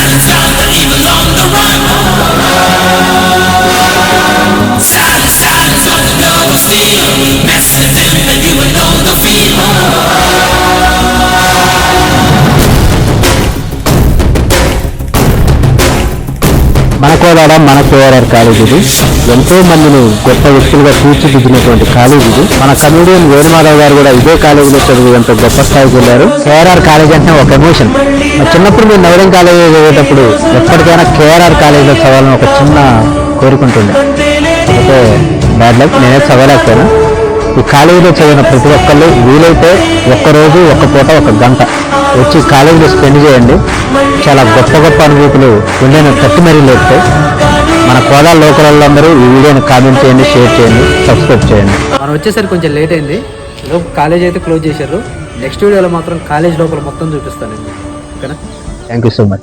Silence down the evil on the run. Silence, silence what the nervous feel. Mess with them and you will know the feel. మన కోదాడ మన KRR college ఇది ఎంతో మందిని గొప్ప వ్యక్తులుగా తీర్చిదిద్దినటువంటి college ఇది. మన కమెడియన్ వేణుమాధవ్ గారు కూడా ఇదే కాలేజీలో చదివి ఎంతో గొప్ప స్థాయికి వెళ్ళారు. కేఆర్ఆర్ కాలేజ్ అంటే ఒక ఎమోషన్. చిన్నప్పుడు మీరు నవరం కాలేజ్ చదివేటప్పుడు ఎప్పటికైనా కేఆర్ఆర్ కాలేజీలో చదవాలని ఒక చిన్న కోరుకుంటుండే. అయితే బ్యాడ్ లక్, నేనే చదవలేకపోయినా. ఈ కాలేజీలో చదివిన ప్రతి ఒక్కళ్ళు వీలైతే ఒక్కరోజు ఒక్క పూట ఒక గంట వచ్చి కాలేజీలో స్పెండ్ చేయండి. చాలా గొప్ప గొప్ప అనుభూతులు ఉండేను తట్టి మరీ లేకపోతే. మన కోదాల లోకలందరూ ఈ వీడియోని కామెంట్ చేయండి, షేర్ చేయండి, సబ్స్క్రైబ్ చేయండి. మనం వచ్చేసరికి కొంచెం లేట్ అయింది. కాలేజ్ అయితే క్లోజ్ చేశారు. నెక్స్ట్ వీడియోలో మాత్రం కాలేజ్ లోపల మొత్తం చూపిస్తానండి. ఓకేనా? Thank you so much.